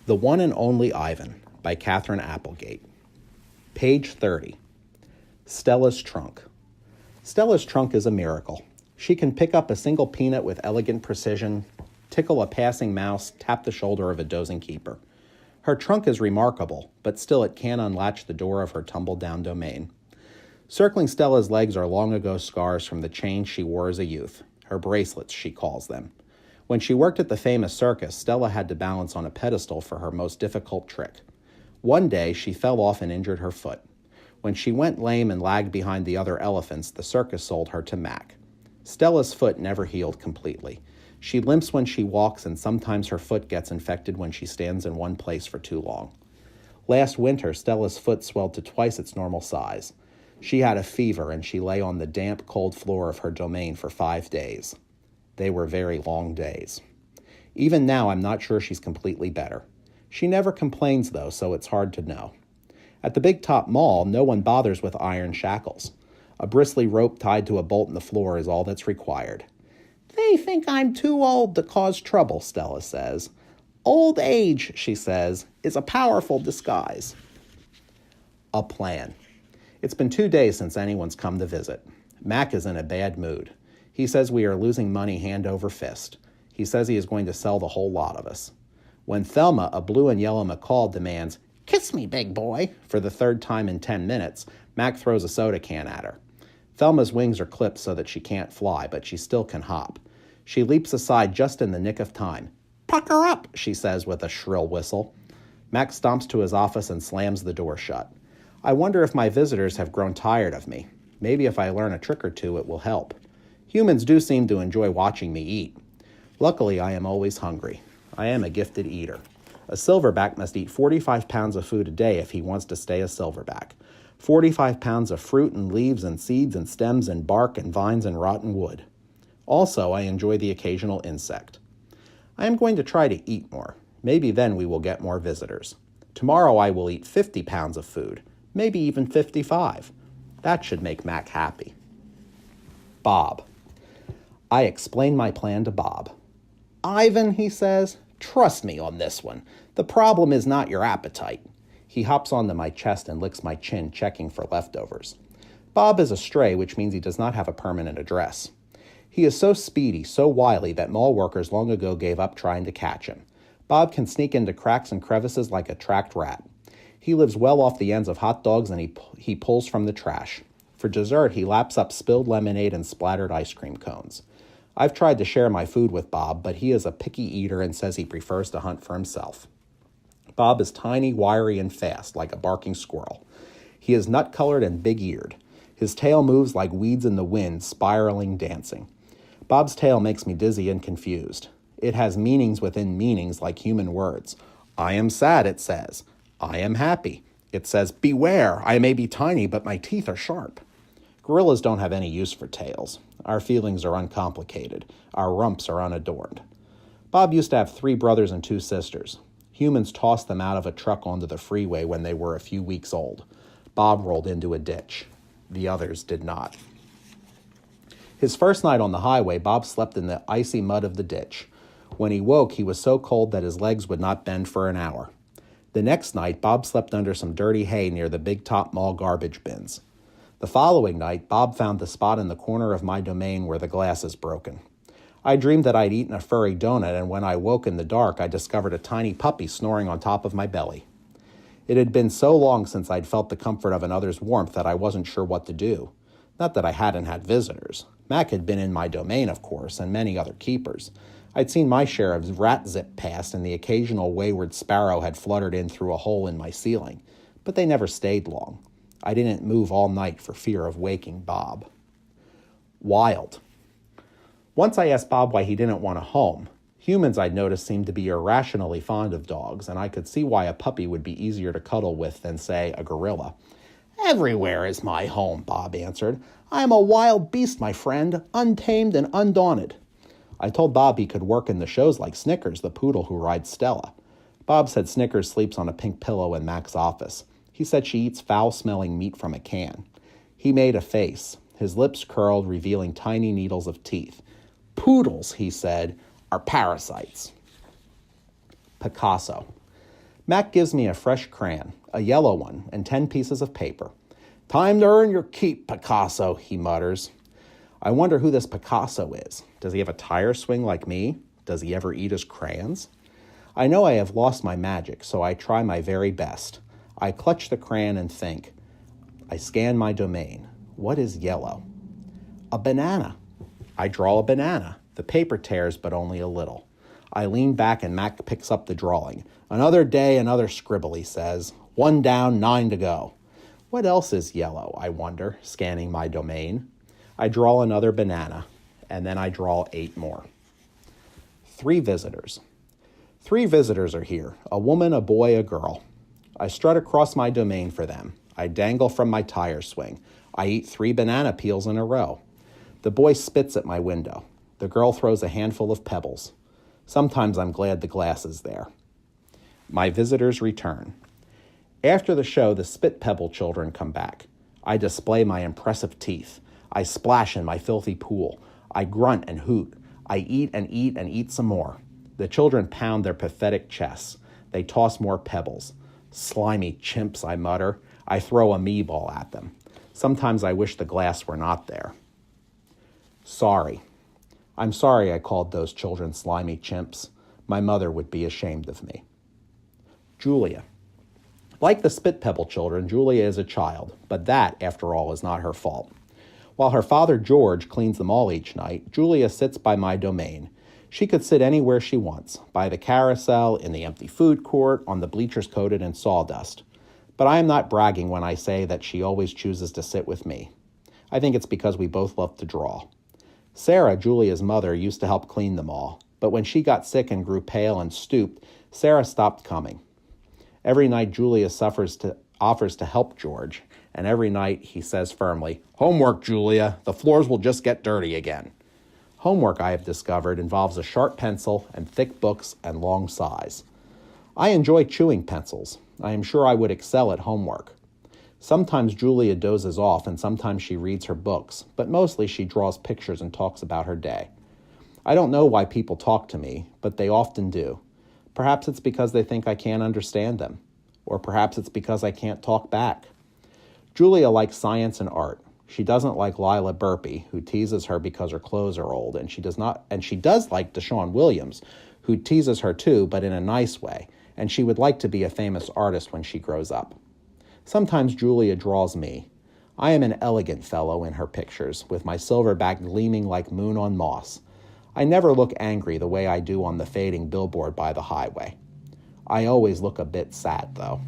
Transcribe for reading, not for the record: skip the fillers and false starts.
The One and Only Ivan by Katherine Applegate. Page 30. Stella's Trunk. Stella's trunk is a miracle. She can pick up a single peanut with elegant precision, tickle a passing mouse, tap the shoulder of a dozing keeper. Her trunk is remarkable, but still it can't unlatch the door of her tumble-down domain. Circling Stella's legs are long-ago scars from the chains she wore as a youth. Her bracelets, she calls them. When she worked at the famous circus, Stella had to balance on a pedestal for her most difficult trick. One day, she fell off and injured her foot. When she went lame and lagged behind the other elephants, the circus sold her to Mac. Stella's foot never healed completely. She limps when she walks, and sometimes her foot gets infected when she stands in one place for too long. Last winter, Stella's foot swelled to twice its normal size. She had a fever, and she lay on the damp, cold floor of her domain for 5 days. They were very long days. Even now, I'm not sure she's completely better. She never complains, though, so it's hard to know. At the Big Top Mall, no one bothers with iron shackles. A bristly rope tied to a bolt in the floor is all that's required. "They think I'm too old to cause trouble," Stella says. "Old age," she says, "is a powerful disguise." A plan. It's been 2 days since anyone's come to visit. Mac is in a bad mood. He says we are losing money hand over fist. He says he is going to sell the whole lot of us. When Thelma, a blue and yellow macaw, demands, "Kiss me, big boy," for the 3rd time in 10 minutes, Mac throws a soda can at her. Thelma's wings are clipped so that she can't fly, but she still can hop. She leaps aside just in the nick of time. "Pucker up," she says with a shrill whistle. Mac stomps to his office and slams the door shut. I wonder if my visitors have grown tired of me. Maybe if I learn a trick or two, it will help. Humans do seem to enjoy watching me eat. Luckily, I am always hungry. I am a gifted eater. A silverback must eat 45 pounds of food a day if he wants to stay a silverback. 45 pounds of fruit and leaves and seeds and stems and bark and vines and rotten wood. Also, I enjoy the occasional insect. I am going to try to eat more. Maybe then we will get more visitors. Tomorrow I will eat 50 pounds of food, maybe even 55. That should make Mac happy. Bob. I explain my plan to Bob. "Ivan," he says, "trust me on this one. The problem is not your appetite." He hops onto my chest and licks my chin, checking for leftovers. Bob is a stray, which means he does not have a permanent address. He is so speedy, so wily, that mall workers long ago gave up trying to catch him. Bob can sneak into cracks and crevices like a tracked rat. He lives well off the ends of hot dogs, and he pulls from the trash. For dessert, he laps up spilled lemonade and splattered ice cream cones. I've tried to share my food with Bob, but he is a picky eater and says he prefers to hunt for himself. Bob is tiny, wiry, and fast, like a barking squirrel. He is nut-colored and big-eared. His tail moves like weeds in the wind, spiraling, dancing. Bob's tail makes me dizzy and confused. It has meanings within meanings like human words. I am sad, it says. I am happy. It says, beware, I may be tiny, but my teeth are sharp. Gorillas don't have any use for tails. Our feelings are uncomplicated. Our rumps are unadorned. Bob used to have 3 brothers and 2 sisters. Humans tossed them out of a truck onto the freeway when they were a few weeks old. Bob rolled into a ditch. The others did not. His first night on the highway, Bob slept in the icy mud of the ditch. When he woke, he was so cold that his legs would not bend for an hour. The next night, Bob slept under some dirty hay near the Big Top Mall garbage bins. The following night, Bob found the spot in the corner of my domain where the glass is broken. I dreamed that I'd eaten a furry donut, and when I woke in the dark, I discovered a tiny puppy snoring on top of my belly. It had been so long since I'd felt the comfort of another's warmth that I wasn't sure what to do. Not that I hadn't had visitors. Mac had been in my domain, of course, and many other keepers. I'd seen my share of rat zip past, and the occasional wayward sparrow had fluttered in through a hole in my ceiling. But they never stayed long. I didn't move all night for fear of waking Bob. Wild. Once I asked Bob why he didn't want a home. Humans, I'd noticed, seemed to be irrationally fond of dogs, and I could see why a puppy would be easier to cuddle with than, say, a gorilla. "Everywhere is my home," Bob answered. "I am a wild beast, my friend, untamed and undaunted." I told Bob he could work in the shows like Snickers, the poodle who rides Stella. Bob said Snickers sleeps on a pink pillow in Mac's office. He said she eats foul-smelling meat from a can. He made a face. His lips curled, revealing tiny needles of teeth. "Poodles," he said, "are parasites." Picasso. Mac gives me a fresh crayon, a yellow one, and 10 pieces of paper. "Time to earn your keep, Picasso," he mutters. I wonder who this Picasso is. Does he have a tire swing like me? Does he ever eat his crayons? I know I have lost my magic, so I try my very best. I clutch the crayon and think. I scan my domain. What is yellow? A banana. I draw a banana. The paper tears, but only a little. I lean back and Mac picks up the drawing. "Another day, another scribble," he says. "One down, 9 to go." What else is yellow, I wonder, scanning my domain. I draw another banana, and then I draw 8 more. 3 visitors. 3 visitors are here, a woman, a boy, a girl. I strut across my domain for them. I dangle from my tire swing. I eat 3 banana peels in a row. The boy spits at my window. The girl throws a handful of pebbles. Sometimes I'm glad the glass is there. My visitors return. After the show, the spit pebble children come back. I display my impressive teeth. I splash in my filthy pool. I grunt and hoot. I eat and eat and eat some more. The children pound their pathetic chests. They toss more pebbles. "Slimy chimps," I mutter. I throw a me-ball at them. Sometimes I wish the glass were not there. Sorry. I'm sorry I called those children slimy chimps. My mother would be ashamed of me. Julia. Like the spit pebble children, Julia is a child, but that, after all, is not her fault. While her father George cleans them all each night, Julia sits by my domain. She could sit anywhere she wants, by the carousel, in the empty food court, on the bleachers coated in sawdust. But I am not bragging when I say that she always chooses to sit with me. I think it's because we both love to draw. Sarah, Julia's mother, used to help clean them all, but when she got sick and grew pale and stooped, Sarah stopped coming. Every night Julia offers to help George, and every night he says firmly, "Homework, Julia. The floors will just get dirty again." Homework, I have discovered, involves a sharp pencil and thick books and long sighs. I enjoy chewing pencils. I am sure I would excel at homework. Sometimes Julia dozes off and sometimes she reads her books, but mostly she draws pictures and talks about her day. I don't know why people talk to me, but they often do. Perhaps it's because they think I can't understand them, or perhaps it's because I can't talk back. Julia likes science and art. She doesn't like Lila Burpee, who teases her because her clothes are old, and she does like Deshaun Williams, who teases her too, but in a nice way, and she would like to be a famous artist when she grows up. Sometimes Julia draws me. I am an elegant fellow in her pictures, with my silverback gleaming like moon on moss. I never look angry the way I do on the fading billboard by the highway. I always look a bit sad, though.